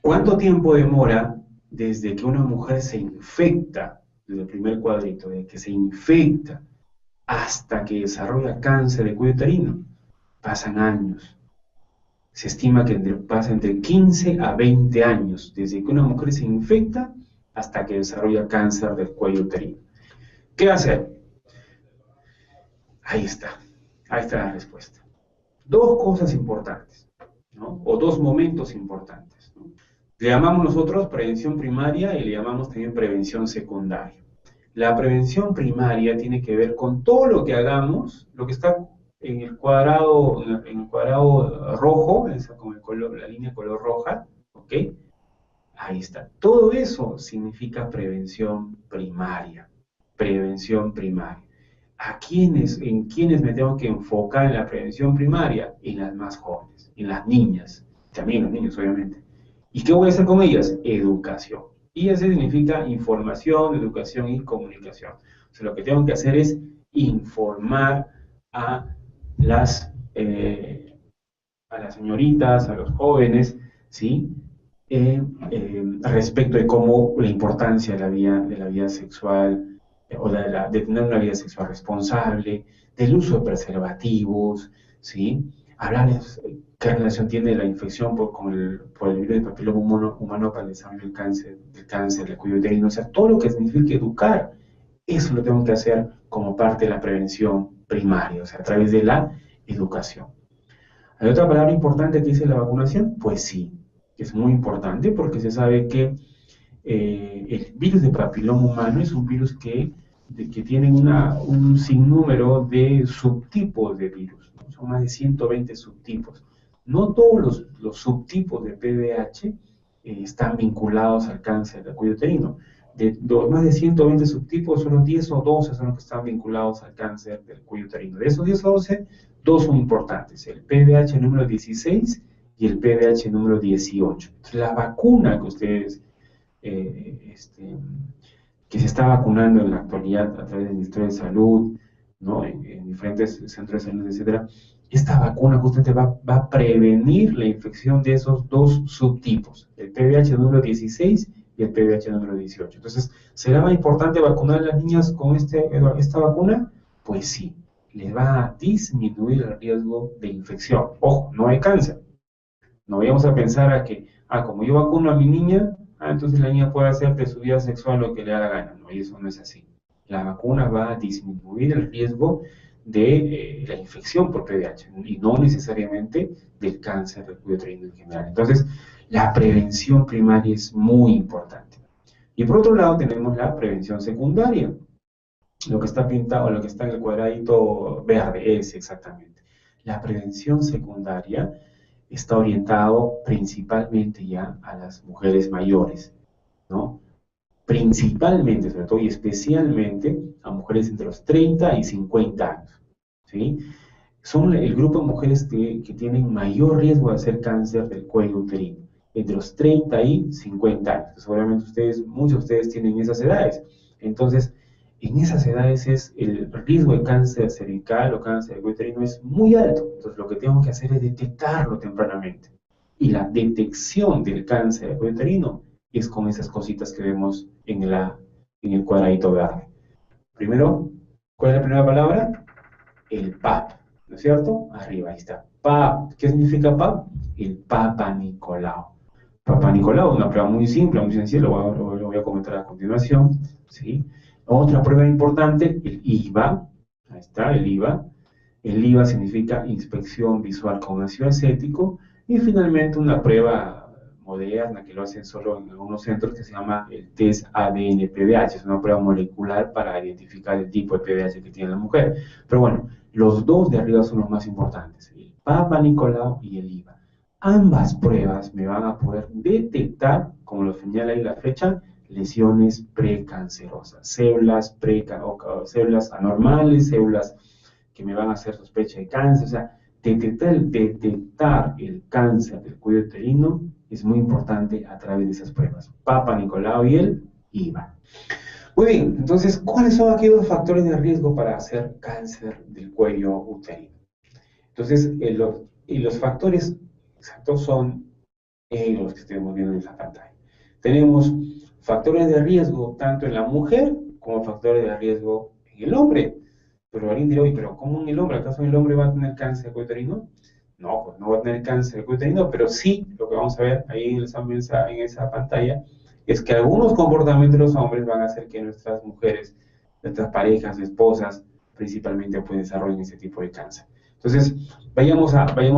¿Cuánto tiempo demora desde que una mujer se infecta, desde el primer cuadrito, desde que se infecta hasta que desarrolla cáncer de cuello uterino? Pasan años. Se estima que pasa entre 15 a 20 años, desde que una mujer se infecta hasta que desarrolla cáncer del cuello uterino. ¿Qué hacer? Ahí está. Ahí está la respuesta. Dos cosas importantes, ¿no? O dos momentos importantes, ¿no? Le llamamos nosotros prevención primaria y le llamamos también prevención secundaria. La prevención primaria tiene que ver con todo lo que hagamos, lo que está en el cuadrado rojo, con el color, la línea color roja, ¿ok? Ahí está. Todo eso significa prevención primaria. Prevención primaria. ¿En quiénes me tengo que enfocar en la prevención primaria? En las más jóvenes, en las niñas, también los niños, obviamente. ¿Y qué voy a hacer con ellas? Educación. Y eso significa información, educación y comunicación. O sea, lo que tengo que hacer es informar a las, eh, a las señoritas, a los jóvenes, ¿sí? Respecto de cómo la importancia de la vida sexual, o de tener una vida sexual responsable, del uso de preservativos, ¿sí? Hablarles qué relación tiene la infección por el virus del papiloma humano para el desarrollo del cáncer, del cuello uterino, o sea, todo lo que significa educar, eso lo tengo que hacer como parte de la prevención primaria, o sea, a través de la educación. ¿Hay otra palabra importante que dice la vacunación? Pues sí, es muy importante porque se sabe que el virus de papiloma humano es un virus que tiene un sinnúmero de subtipos de virus, ¿no? Son más de 120 subtipos. No todos los subtipos de PDH están vinculados al cáncer del cuello uterino. De más de 120 subtipos, solo 10 o 12 son los que están vinculados al cáncer del cuello uterino. De esos 10 o 12, dos son importantes, el PDH número 16 y el PDH número 18. Entonces, la vacuna que ustedes, que se está vacunando en la actualidad a través del Ministerio de Salud, ¿no? En diferentes centros de salud, etcétera, esta vacuna justamente va a prevenir la infección de esos dos subtipos, el PDH número 16 y el PDH número 18. Entonces, ¿será más importante vacunar a las niñas con esta vacuna? Pues sí, les va a disminuir el riesgo de infección. Ojo, no hay cáncer. No vayamos a pensar a que, como yo vacuno a mi niña, entonces la niña puede hacer de su vida sexual lo que le da la gana. No, y eso no es así. La vacuna va a disminuir el riesgo de la infección por PDH y no necesariamente del cáncer del cuello uterino en general. Entonces, la prevención primaria es muy importante. Y por otro lado tenemos la prevención secundaria. Lo que está pintado, lo que está en el cuadradito verde es exactamente. La prevención secundaria está orientado principalmente ya a las mujeres mayores, ¿no? Principalmente, sobre todo y especialmente a mujeres entre los 30 y 50 años, ¿sí? Son el grupo de mujeres que tienen mayor riesgo de hacer cáncer del cuello uterino, entre los 30 y 50 años. Seguramente muchos de ustedes tienen esas edades. Entonces, en esas edades el riesgo de cáncer cervical o cáncer de cuello uterino es muy alto. Entonces, lo que tengo que hacer es detectarlo tempranamente. Y la detección del cáncer de cuello uterino es con esas cositas que vemos en el cuadradito verde. Primero, ¿cuál es la primera palabra? El PAP, ¿no es cierto? Arriba, ahí está. PAP. ¿Qué significa PAP? El Papa Nicolau. Papa Nicolau es una prueba muy simple, muy sencilla, lo voy a comentar a continuación, ¿sí? Otra prueba importante, el IVA. Ahí está, el IVA. El IVA significa inspección visual con ácido acético. Y finalmente una prueba moderna que lo hacen solo en algunos centros que se llama el test ADN-PDH. Es una prueba molecular para identificar el tipo de PDH que tiene la mujer. Pero bueno, los dos de arriba son los más importantes, el Papa Nicolau y el IVA. Ambas pruebas me van a poder detectar, como lo señala ahí la flecha, lesiones precancerosas, células anormales, células que me van a hacer sospecha de cáncer. O sea, detectar el cáncer del cuello uterino es muy importante a través de esas pruebas. Papa Nicolau y el IVA. Muy bien, entonces, ¿cuáles son aquellos factores de riesgo para hacer cáncer del cuello uterino? Entonces, los factores exactos son los que estemos viendo en esa pantalla. Tenemos factores de riesgo tanto en la mujer como factores de riesgo en el hombre. Pero alguien dirá, oye, pero ¿cómo en el hombre? ¿Acaso el hombre va a tener cáncer de cuello uterino? No, pues no va a tener cáncer de cuello uterino, pero sí, lo que vamos a ver ahí en esa pantalla, es que algunos comportamientos de los hombres van a hacer que nuestras mujeres, nuestras parejas, esposas, principalmente, pues desarrollen ese tipo de cáncer. Entonces, vayamos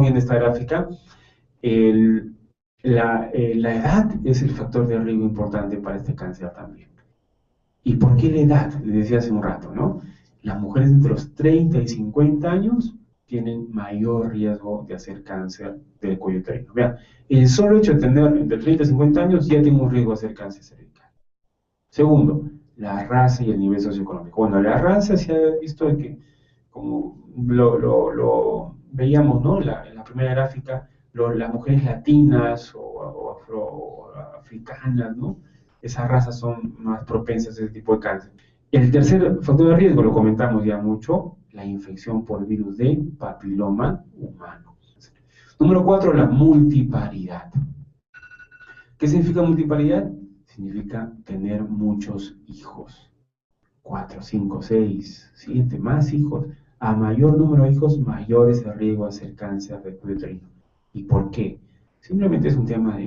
viendo esta gráfica. El, la edad es el factor de riesgo importante para este cáncer también. ¿Y por qué la edad? Les decía hace un rato, ¿no? Las mujeres entre los 30 y 50 años tienen mayor riesgo de hacer cáncer del cuello uterino. Vean, el solo hecho de tener entre 30 y 50 años ya tiene un riesgo de hacer cáncer cervical. Segundo, la raza y el nivel socioeconómico. Bueno, la raza se ha visto que, como lo veíamos, ¿no? En la primera gráfica, las mujeres latinas o afroafricanas, ¿no? Esas razas son más propensas a ese tipo de cáncer. El tercer factor de riesgo, lo comentamos ya mucho, la infección por virus de papiloma humano. Número 4, la multiparidad. ¿Qué significa multiparidad? Significa tener muchos hijos. 4, 5, 6, 7, más hijos. A mayor número de hijos, mayor es el riesgo de hacer cáncer de cuello uterino. ¿Y por qué? Simplemente es un tema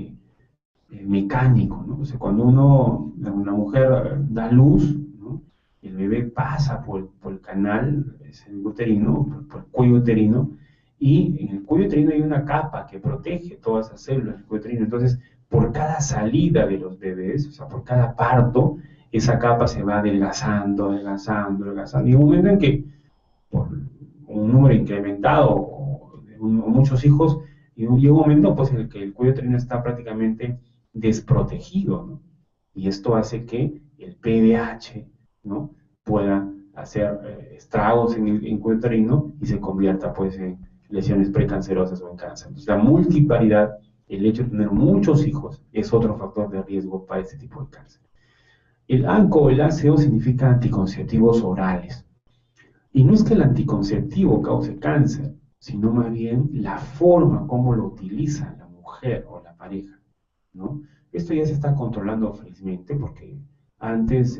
mecánico, ¿no? O sea, cuando una mujer da luz, ¿no? El bebé pasa por el canal uterino, por el cuello uterino, y en el cuello uterino hay una capa que protege todas esas células del cuello uterino. Entonces, por cada salida de los bebés, o sea, por cada parto, esa capa se va adelgazando, adelgazando, adelgazando. Y hay un momento en que, por un número incrementado o muchos hijos, llega un momento pues, en el que el cuello uterino está prácticamente desprotegido, ¿no? Y esto hace que el PDH, ¿no? Pueda hacer estragos en el cuello uterino y se convierta pues, en lesiones precancerosas o en cáncer. Entonces, la multiparidad, el hecho de tener muchos hijos, es otro factor de riesgo para este tipo de cáncer. El ANCO o el ACO significa anticonceptivos orales. Y no es que el anticonceptivo cause cáncer, sino más bien la forma como lo utiliza la mujer o la pareja, ¿no? Esto ya se está controlando felizmente porque antes,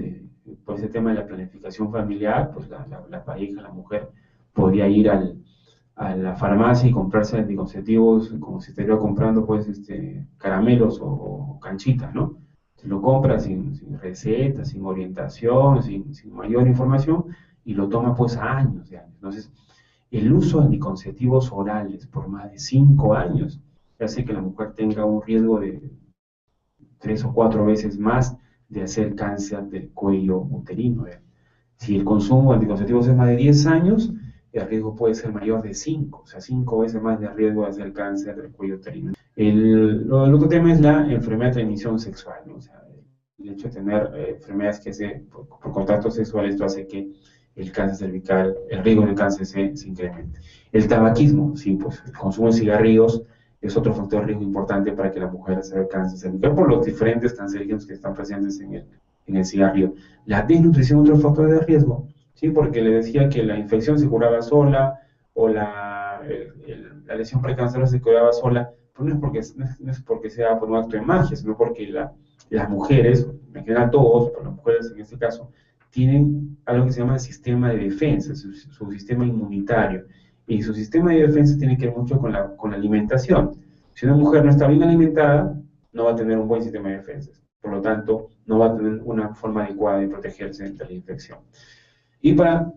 pues el tema de la planificación familiar, pues la pareja, la mujer, podía ir a la farmacia y comprarse anticonceptivos como si estuviera comprando pues caramelos o canchitas, ¿no? Se lo compra sin receta, sin orientación, sin mayor información y lo toma pues años de años. Entonces, el uso de anticonceptivos orales por más de 5 años hace que la mujer tenga un riesgo de 3 o 4 veces más de hacer cáncer del cuello uterino. Si el consumo de anticonceptivos es más de 10 años, el riesgo puede ser mayor de 5, o sea, 5 veces más de riesgo de hacer cáncer del cuello uterino. El otro tema es la enfermedad de transmisión sexual, ¿no? O sea, el hecho de tener enfermedades que por contacto sexual, esto hace que el cáncer cervical, el riesgo de cáncer se incremente. El tabaquismo, sí, pues el consumo de cigarrillos es otro factor de riesgo importante para que la mujer haga cáncer cervical por los diferentes cancerígenos que están presentes en el cigarrillo. La desnutrición, otro factor de riesgo, ¿sí? Porque le decía que la infección se curaba sola o la lesión precancerosa se curaba sola, pero no es porque sea por un acto de magia, sino porque las mujeres, en general todos, pero las mujeres en este caso, tienen algo que se llama el sistema de defensa, su sistema inmunitario. Y su sistema de defensa tiene que ver mucho con la alimentación. Si una mujer no está bien alimentada, no va a tener un buen sistema de defensa. Por lo tanto, no va a tener una forma adecuada de protegerse ante la infección. Y para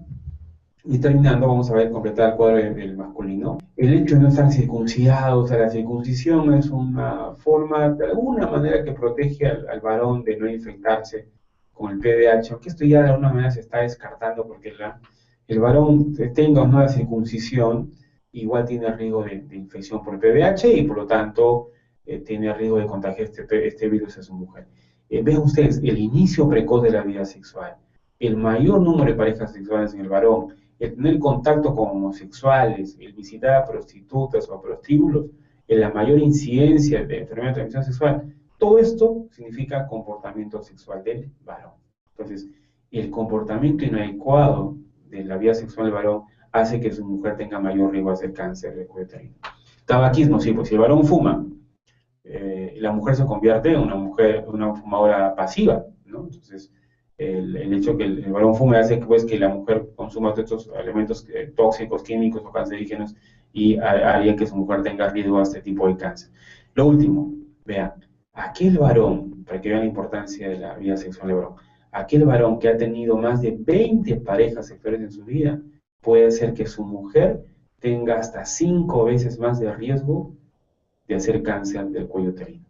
ir terminando, vamos a ver, completar el cuadro del masculino. El hecho de no estar circuncidado, o sea, la circuncisión es una forma, de alguna manera, que protege al varón de no infectarse con el PDH, aunque esto ya de alguna manera se está descartando porque el varón tenga o no la circuncisión, igual tiene riesgo de infección por el PDH y por lo tanto tiene riesgo de contagiar este virus a su mujer. Ven ustedes, el inicio precoz de la vida sexual, el mayor número de parejas sexuales en el varón, el tener contacto con homosexuales, el visitar a prostitutas o a prostíbulos, la mayor incidencia de enfermedad de transmisión sexual, todo esto significa comportamiento sexual del varón. Entonces, el comportamiento inadecuado de la vida sexual del varón hace que su mujer tenga mayor riesgo de hacer cáncer de cuello uterino. Tabaquismo, sí, pues si el varón fuma, la mujer se convierte en una mujer, una fumadora pasiva, ¿no? Entonces, el hecho que el varón fume hace que, pues, que la mujer consuma todos estos elementos tóxicos, químicos o cancerígenos y haría que su mujer tenga riesgo a este tipo de cáncer. Lo último, vean, aquel varón, para que vean la importancia de la vida sexual del varón, aquel varón que ha tenido más de 20 parejas sexuales en su vida, puede ser que su mujer tenga hasta 5 veces más de riesgo de hacer cáncer del cuello uterino.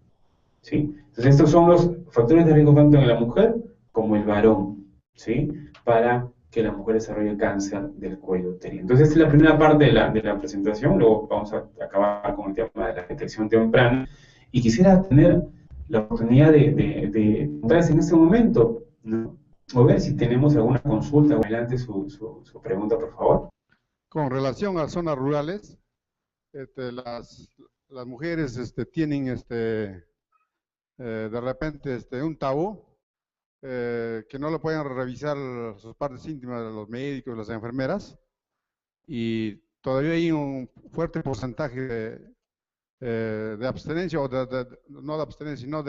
¿Sí? Entonces, estos son los factores de riesgo tanto en la mujer como el varón, ¿sí? Para que la mujer desarrolle cáncer del cuello uterino. Entonces, esta es la primera parte de la presentación, luego vamos a acabar con el tema de la detección temprana, y quisiera tener la oportunidad de preguntarles en este momento, ¿no? O ver si tenemos alguna consulta. Adelante su pregunta, por favor. Con relación a zonas rurales, las mujeres tienen de repente un tabú que no lo pueden revisar sus partes íntimas de los médicos, las enfermeras, y todavía hay un fuerte porcentaje de abstenencia, o no de abstenencia, sino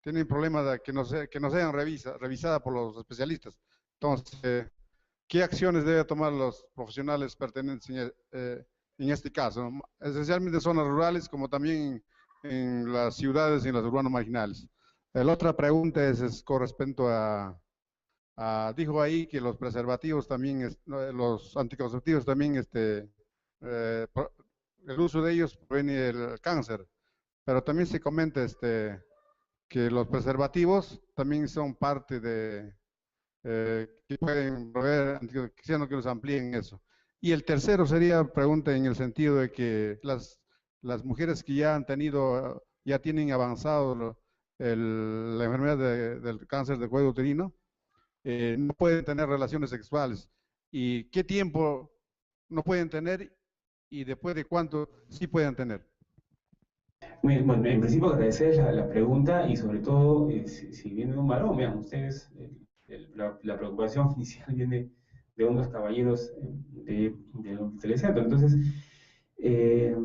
tienen problemas de que no sean revisadas por los especialistas. Entonces, ¿qué acciones deben tomar los profesionales pertinentes en este caso? Esencialmente en zonas rurales, como también en las ciudades y en las urbanos marginales. La otra pregunta es con respecto dijo ahí que los preservativos también, no, los anticonceptivos también, eh, pro- el uso de ellos previene el cáncer, pero también se comenta que los preservativos también son parte que pueden proveer, quisiendo que nos amplíen eso. Y el tercero sería pregunta en el sentido de que las mujeres que ya han tenido, ya tienen avanzado la enfermedad del cáncer de cuello uterino, no pueden tener relaciones sexuales. ¿Y qué tiempo no pueden tener y después de cuánto sí pueden tener? Muy bien, bueno, en principio agradecer la pregunta y sobre todo, si viene de un varón, vean, ustedes, la preocupación inicial viene de unos caballeros del telecentro. Entonces, eh,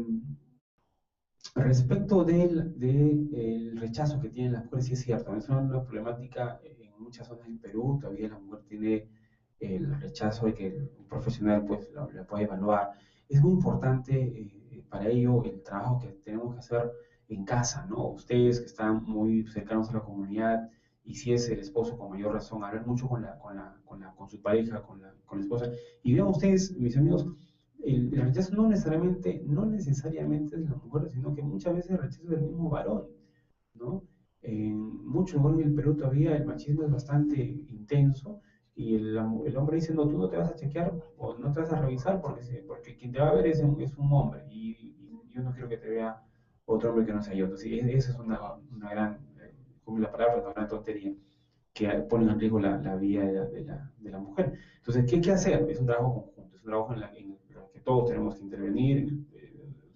respecto del rechazo que tienen las mujeres, sí es cierto, es una problemática en muchas zonas del Perú, todavía la mujer tiene el rechazo de que un profesional pues la pueda evaluar. Es muy importante para ello el trabajo que tenemos que hacer en casa, ¿no? Ustedes que están muy cercanos a la comunidad, y si es el esposo con mayor razón, hablar mucho con su pareja, con la esposa, y vean ustedes, mis amigos, el rechazo no necesariamente es de la mujer, sino que muchas veces el rechazo es del mismo varón, ¿no? En muchos lugares del Perú todavía el machismo es bastante intenso y el hombre dice, no, tú no te vas a chequear o no te vas a revisar porque quien te va a ver es un hombre y yo no quiero que te vea otro hombre que no sea yo. Entonces, esa es una gran, como la palabra, una gran tontería que ponen en riesgo la vida de la mujer. Entonces, ¿qué hacer? Es un trabajo conjunto, es un trabajo en el que todos tenemos que intervenir,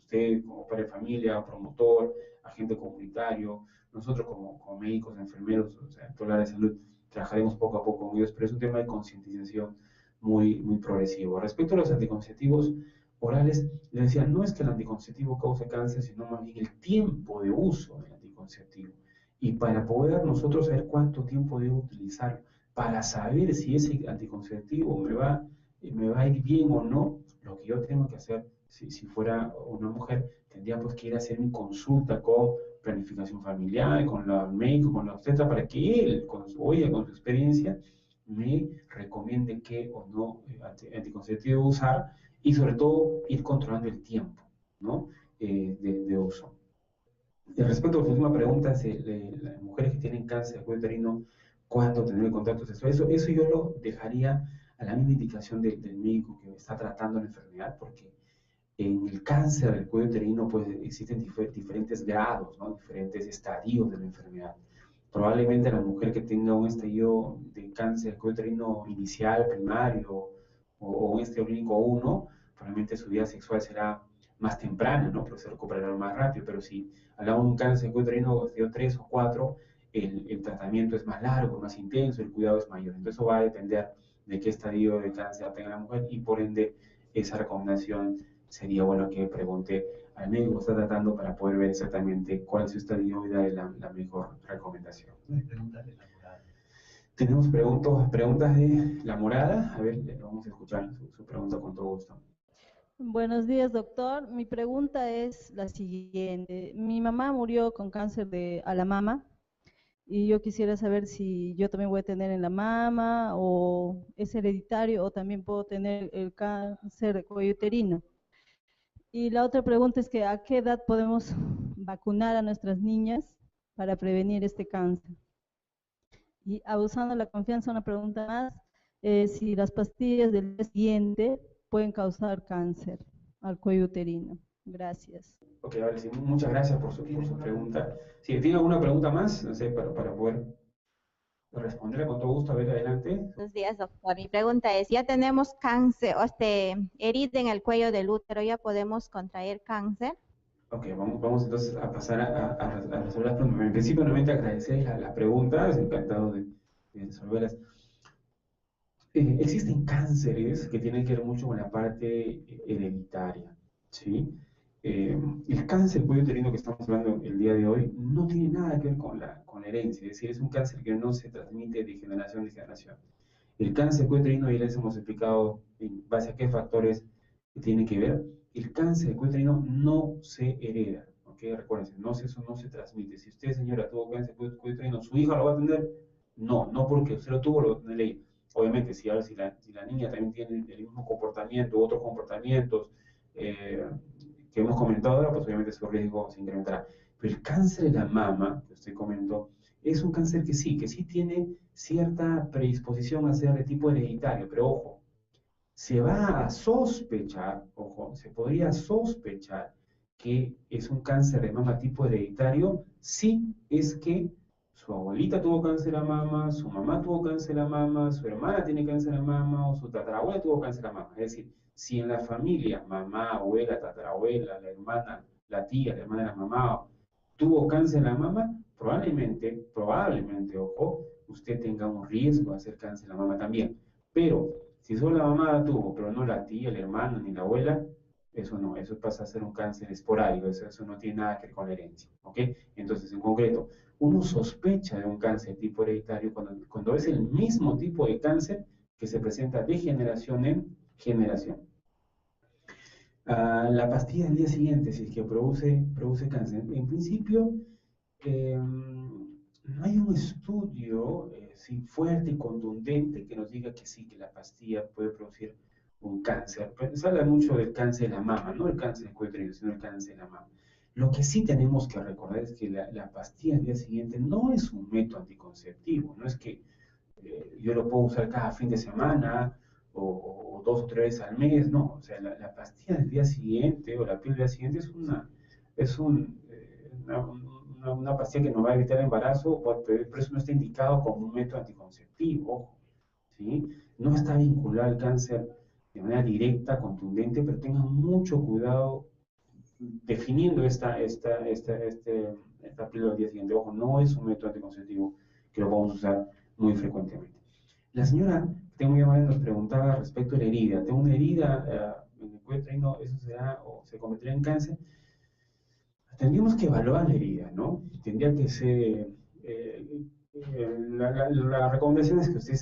usted como padre de familia, promotor, agente comunitario, nosotros como médicos, enfermeros, o sea, toda la área de salud, trabajaremos poco a poco con ellos, pero es un tema de concientización muy progresivo. Respecto a los anticonceptivos orales, les decía, no es que el anticonceptivo cause cáncer, sino más bien el tiempo de uso del anticonceptivo. Y para poder nosotros saber cuánto tiempo debo utilizar, para saber si ese anticonceptivo me va a ir bien o no, lo que yo tengo que hacer, si fuera una mujer, tendría pues que ir a hacer mi consulta con planificación familiar, con la médico, con la obstetra, para que él, con su oído, con su experiencia, me recomiende qué o no anticonceptivo usar y sobre todo ir controlando el tiempo, ¿no? de uso. Respecto a tu última pregunta, las mujeres que tienen cáncer de cuello uterino, ¿cuándo tener el contacto sexual? Eso yo lo dejaría a la misma indicación del médico que está tratando la enfermedad, porque en el cáncer del cuello uterino pues existen diferentes grados, ¿no? Diferentes estadios de la enfermedad. Probablemente la mujer que tenga un estadio de cáncer del cuello uterino inicial, primario, o un estadio clínico 1, probablemente su vida sexual será más temprana, ¿no? Pero se recuperará más rápido. Pero si hablamos de un cáncer del cuello uterino estadio 3 o 4, el tratamiento es más largo, más intenso, el cuidado es mayor. Entonces eso va a depender de qué estadio de cáncer tenga la mujer y por ende esa recomendación sería bueno que pregunte al médico que está tratando para poder ver exactamente cuál es su estadio y darle la mejor recomendación. Tenemos preguntas de la morada. A ver, vamos a escuchar su pregunta con todo gusto. Buenos días, doctor. Mi pregunta es la siguiente. Mi mamá murió con cáncer a la mama y yo quisiera saber si yo también voy a tener en la mama o es hereditario o también puedo tener el cáncer de cuello uterino. Y la otra pregunta es que ¿a qué edad podemos vacunar a nuestras niñas para prevenir este cáncer? Y abusando de la confianza, una pregunta más, si las pastillas del día siguiente pueden causar cáncer al cuello uterino. Gracias. Ok, vale, sí, muchas gracias por su pregunta. Si tiene alguna pregunta más, no sé, para poder responderla con todo gusto, a ver, adelante. Buenos días, doctor. Mi pregunta es, ya tenemos cáncer, herida en el cuello del útero, ¿ya podemos contraer cáncer? Ok, vamos entonces a pasar a resolver las preguntas. En principio, nuevamente agradecer las preguntas, encantado de resolverlas. Existen cánceres que tienen que ver mucho con la parte hereditaria, ¿sí? El cáncer cuello uterino que estamos hablando el día de hoy no tiene nada que ver con la herencia, es decir, es un cáncer que no se transmite de generación en generación. El cáncer cuello uterino ya les hemos explicado en base a qué factores tienen que ver. El cáncer de cuello uterino no se hereda, ¿ok? Recuérdense, eso no se transmite. Si usted, señora, tuvo cáncer de cuello uterino, ¿su hija lo va a tener? No porque usted lo tuvo, lo va a tener ella. Obviamente, si la niña también tiene el mismo comportamiento, otros comportamientos que hemos comentado ahora, pues obviamente su riesgo se incrementará. Pero el cáncer de la mama, que usted comentó, es un cáncer que sí tiene cierta predisposición a ser de tipo hereditario, pero ojo, se va a sospechar, ojo, se podría sospechar que es un cáncer de mama tipo hereditario si es que su abuelita tuvo cáncer de mama, su mamá tuvo cáncer de mama, su hermana tiene cáncer de mama o su tatarabuela tuvo cáncer de mama. Es decir, si en la familia, mamá, abuela, tatarabuela, la hermana, la tía, la hermana de la mamá, tuvo cáncer de la mama, probablemente, ojo, usted tenga un riesgo de hacer cáncer de la mama también. Pero si solo la mamá la tuvo, pero no la tía, la hermana ni la abuela, eso no, eso pasa a ser un cáncer esporádico, eso no tiene nada que ver con la herencia, ¿ok? Entonces, en concreto, uno sospecha de un cáncer tipo hereditario cuando es el mismo tipo de cáncer que se presenta de generación en generación. La pastilla del día siguiente, si es que produce cáncer, en principio no hay un estudio fuerte y contundente que nos diga que sí, que la pastilla puede producir un cáncer. Pero se habla mucho del cáncer de la mama, no el cáncer de cuello uterino, sino el cáncer de la mama. Lo que sí tenemos que recordar es que la pastilla del día siguiente no es un método anticonceptivo, no es que yo lo puedo usar cada fin de semana o 2 o 3 veces al mes, no, o sea, la pastilla del día siguiente o la piel del día siguiente es una pastilla que nos va a evitar el embarazo, pero eso no está indicado como un método anticonceptivo, ojo, ¿sí? No está vinculado al cáncer de manera directa, contundente, pero tengan mucho cuidado definiendo esta píldora del día siguiente. Ojo, no es un método anticonceptivo que lo vamos a usar muy frecuentemente. La señora que tengo muy amable nos preguntaba respecto a la herida. Tengo una herida en el cuello uterino, ¿eso será o se convertirá en cáncer? Tendríamos que evaluar la herida, ¿no? Tendría que ser. La recomendación es que usted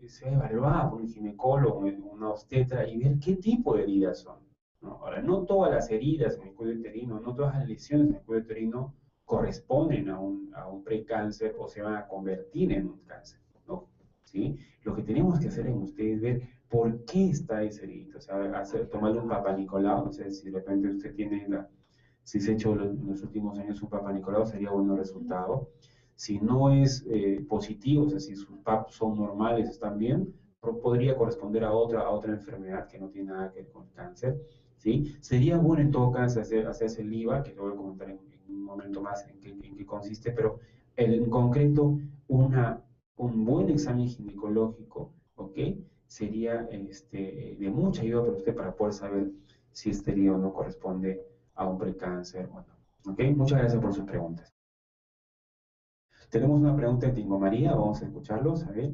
sea evaluada por un ginecólogo, una obstetra, y ver qué tipo de heridas son, ¿no? Ahora, no todas las heridas en el cuello uterino, no todas las lesiones en el cuello uterino corresponden a un precáncer o se van a convertir en un cáncer, ¿no? ¿Sí? Lo que tenemos que hacer en usted es ver por qué está esa herida, o sea, tomarle un Papa Nicolau, no sé si de repente usted tiene si se ha hecho en los últimos años un Papa Nicolau, sería bueno resultado. Si no es positivo, o sea, si sus PAP son normales, están bien, podría corresponder a otra enfermedad que no tiene nada que ver con el cáncer, ¿sí? Sería bueno en todo caso hacerse el IVA, que lo voy a comentar en un momento más en qué consiste, pero en concreto un buen examen ginecológico, ¿ok? Sería de mucha ayuda para usted para poder saber si este herida o no corresponde a un precáncer o no. ¿Ok? Muchas gracias por sus preguntas. Tenemos una pregunta de Tingo María, vamos a escucharlos, a ver.